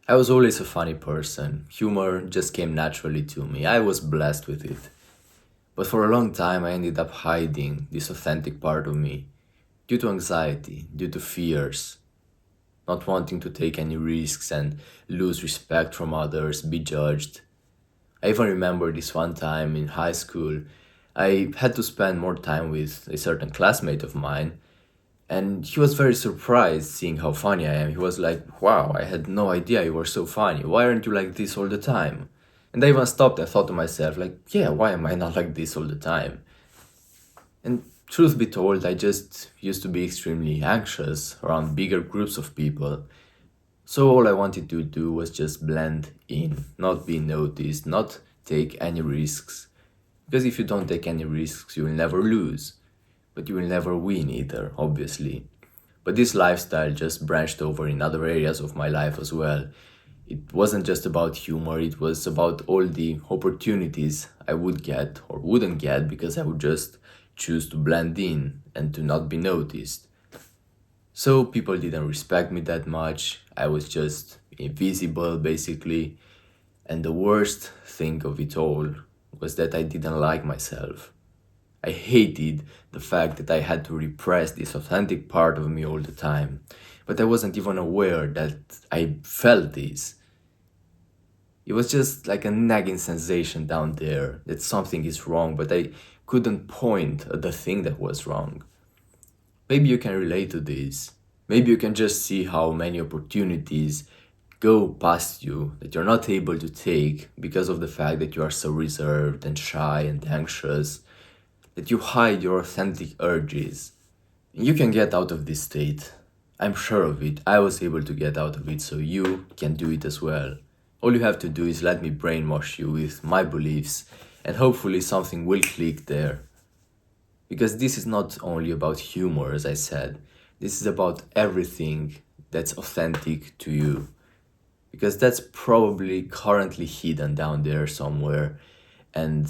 I was always a funny person. Humor just came naturally to me. I was blessed with it. But for a long time, I ended up hiding this authentic part of me due to anxiety, due to fears, not wanting to take any risks and lose respect from others, be judged. I even remember this one time in high school, I had to spend more time with a certain classmate of mine, and he was very surprised seeing how funny I am. He was like, "Wow, I had no idea you were so funny. Why aren't you like this all the time?" And I even stopped and thought to myself, like, yeah, why am I not like this all the time? And truth be told, I just used to be extremely anxious around bigger groups of people. So all I wanted to do was just blend in, not be noticed, not take any risks. Because if you don't take any risks, you will never lose. But you will never win either, obviously. But this lifestyle just branched over in other areas of my life as well. It wasn't just about humor, it was about all the opportunities I would get or wouldn't get because I would just choose to blend in and to not be noticed. So people didn't respect me that much, I was just invisible basically, and the worst thing of it all was that I didn't like myself. I hated the fact that I had to repress this authentic part of me all the time, but I wasn't even aware that I felt this. It was just like a nagging sensation down there that something is wrong, but I couldn't point at the thing that was wrong. Maybe you can relate to this. Maybe you can just see how many opportunities go past you that you're not able to take because of the fact that you are so reserved and shy and anxious, that you hide your authentic urges. You can get out of this state. I'm sure of it. I was able to get out of it, so you can do it as well. All you have to do is let me brainwash you with my beliefs, and hopefully something will click there. Because this is not only about humor, as I said, this is about everything that's authentic to you. Because that's probably currently hidden down there somewhere and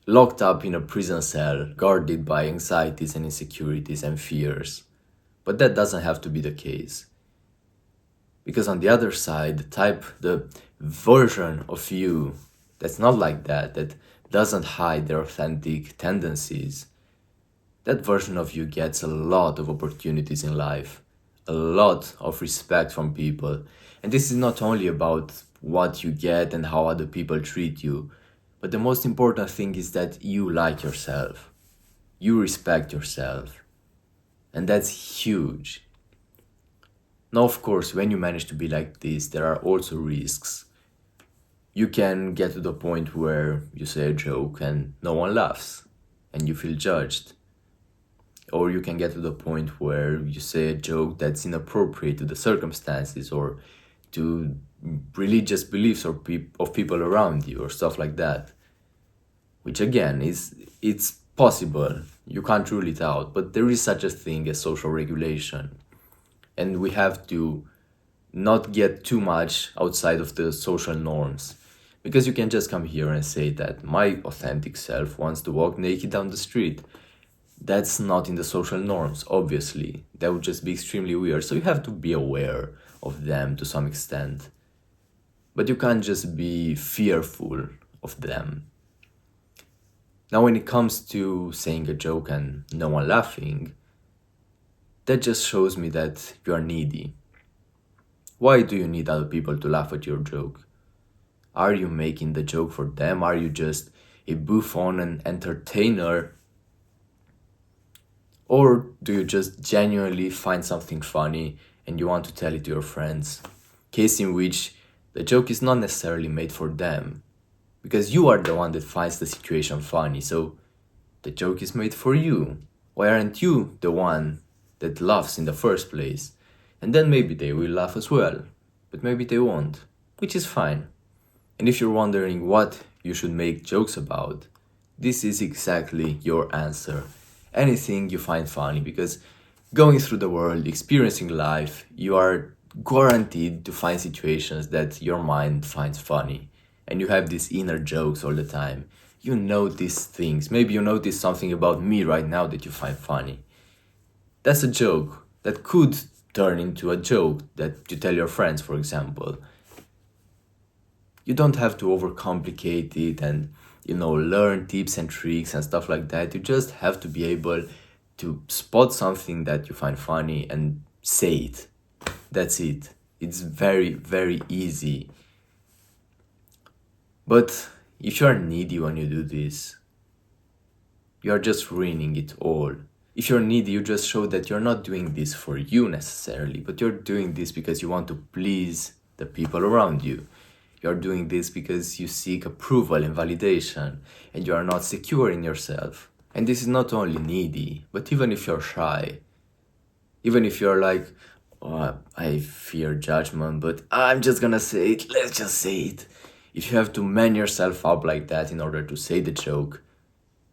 locked up in a prison cell, guarded by anxieties and insecurities and fears. But that doesn't have to be the case. Because on the other side, the version of you that's not like that, that doesn't hide their authentic tendencies, that version of you gets a lot of opportunities in life, a lot of respect from people. And this is not only about what you get and how other people treat you, but the most important thing is that you like yourself. You respect yourself. And that's huge. Now, of course, when you manage to be like this, there are also risks. You can get to the point where you say a joke and no one laughs and you feel judged. Or you can get to the point where you say a joke that's inappropriate to the circumstances or to religious beliefs of people around you or stuff like that. Which again, it's possible. You can't rule it out, but there is such a thing as social regulation. And we have to not get too much outside of the social norms. Because you can just come here and say that my authentic self wants to walk naked down the street. That's not in the social norms, obviously. That would just be extremely weird. So you have to be aware of them to some extent. But you can't just be fearful of them. Now, when it comes to saying a joke and no one laughing, that just shows me that you are needy. Why do you need other people to laugh at your joke? Are you making the joke for them? Are you just a buffoon and entertainer? Or do you just genuinely find something funny and you want to tell it to your friends? Case in which the joke is not necessarily made for them, because you are the one that finds the situation funny, so the joke is made for you. Why aren't you the one that laughs in the first place? And then maybe they will laugh as well, but maybe they won't, which is fine. And if you're wondering what you should make jokes about, this is exactly your answer. Anything you find funny, because going through the world, experiencing life, you are guaranteed to find situations that your mind finds funny. And you have these inner jokes all the time. You notice things. Maybe you notice something about me right now that you find funny. That's a joke that could turn into a joke that you tell your friends, for example. You don't have to overcomplicate it and, learn tips and tricks and stuff like that. You just have to be able to spot something that you find funny and say it. That's it. It's very, very easy. But if you are needy when you do this, you are just ruining it all. If you're needy, you just show that you're not doing this for you necessarily, but you're doing this because you want to please the people around you. You're doing this because you seek approval and validation, and you are not secure in yourself. And this is not only needy, but even if you're shy, even if you're like, oh, I fear judgment, but I'm just gonna say it, let's just say it. If you have to man yourself up like that in order to say the joke,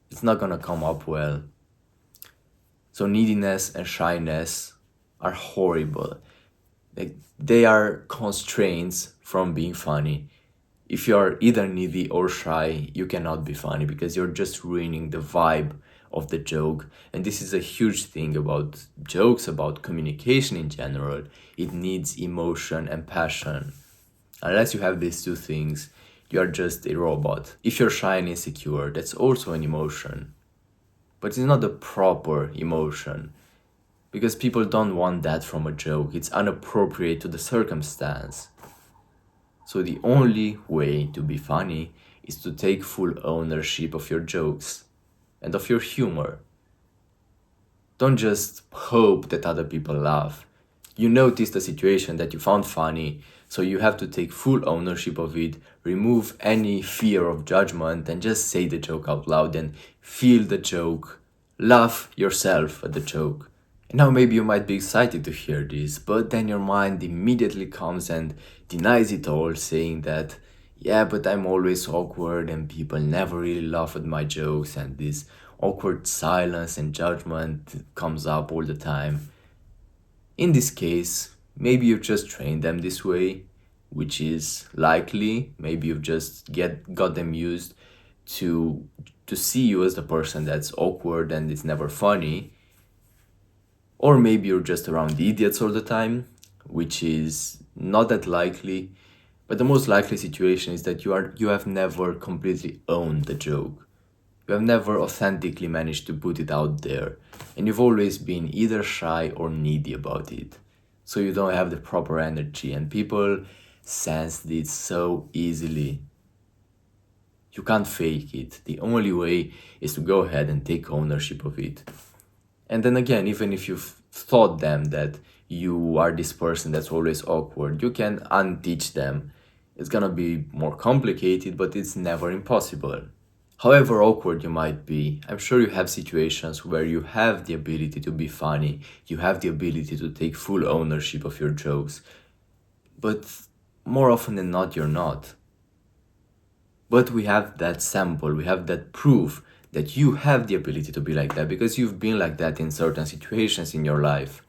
it's not gonna come up well. So neediness and shyness are horrible. They are constraints from being funny. If you're either needy or shy, you cannot be funny because you're just ruining the vibe of the joke. And this is a huge thing about jokes, about communication in general. It needs emotion and passion. Unless you have these two things, you are just a robot. If you're shy and insecure, that's also an emotion. But it's not a proper emotion. Because people don't want that from a joke. It's inappropriate to the circumstance. So the only way to be funny is to take full ownership of your jokes and of your humor. Don't just hope that other people laugh. You noticed a situation that you found funny, so you have to take full ownership of it, remove any fear of judgment, and just say the joke out loud and feel the joke. Laugh yourself at the joke. Now maybe you might be excited to hear this, but then your mind immediately comes and denies it all, saying that, yeah, but I'm always awkward and people never really laugh at my jokes, and this awkward silence and judgment comes up all the time. In this case, maybe you've just trained them this way, which is likely. Maybe you've just got them used to see you as the person that's awkward and it's never funny. Or maybe you're just around idiots all the time, which is not that likely. But the most likely situation is that you have never completely owned the joke. You have never authentically managed to put it out there, and you've always been either shy or needy about it. So you don't have the proper energy, and people sense this so easily. You can't fake it. The only way is to go ahead and take ownership of it. And then again, even if you've taught them that you are this person that's always awkward, you can unteach them. It's gonna be more complicated, but it's never impossible. However awkward you might be, I'm sure you have situations where you have the ability to be funny, you have the ability to take full ownership of your jokes. But more often than not, you're not. But we have that sample, we have that proof that you have the ability to be like that because you've been like that in certain situations in your life.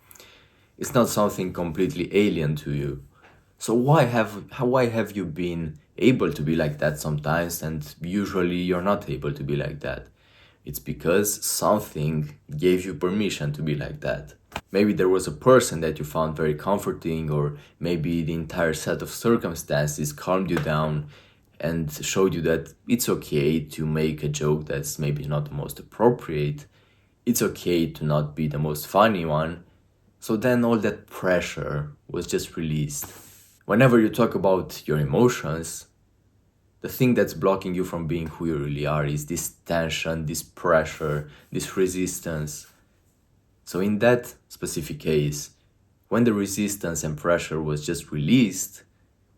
It's not something completely alien to you. So why have you been able to be like that sometimes and usually you're not able to be like that? It's because something gave you permission to be like that. Maybe there was a person that you found very comforting, or maybe the entire set of circumstances calmed you down and showed you that it's okay to make a joke that's maybe not the most appropriate. It's okay to not be the most funny one. So then all that pressure was just released. Whenever you talk about your emotions, the thing that's blocking you from being who you really are is this tension, this pressure, this resistance. So in that specific case, when the resistance and pressure was just released,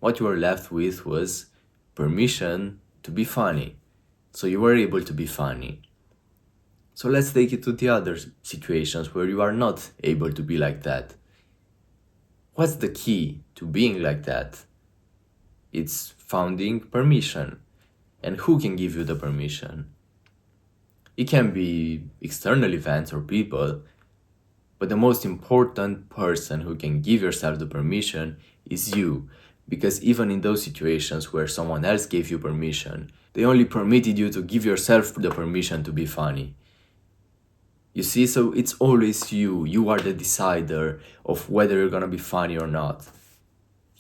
what you were left with was permission to be funny. So you were able to be funny. So let's take it to the other situations where you are not able to be like that. What's the key to being like that? It's finding permission. And who can give you the permission? It can be external events or people, but the most important person who can give yourself the permission is you. Because even in those situations where someone else gave you permission, they only permitted you to give yourself the permission to be funny. You see, so it's always you. You are the decider of whether you're gonna be funny or not.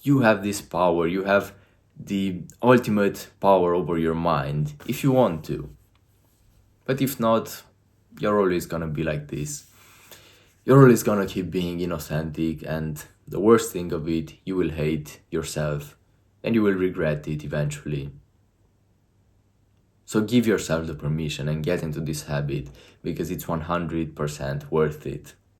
You have this power, you have the ultimate power over your mind if you want to. But if not, you're always gonna be like this. You're always gonna keep being inauthentic, and the worst thing of it, you will hate yourself and you will regret it eventually. So give yourself the permission and get into this habit because it's 100% worth it.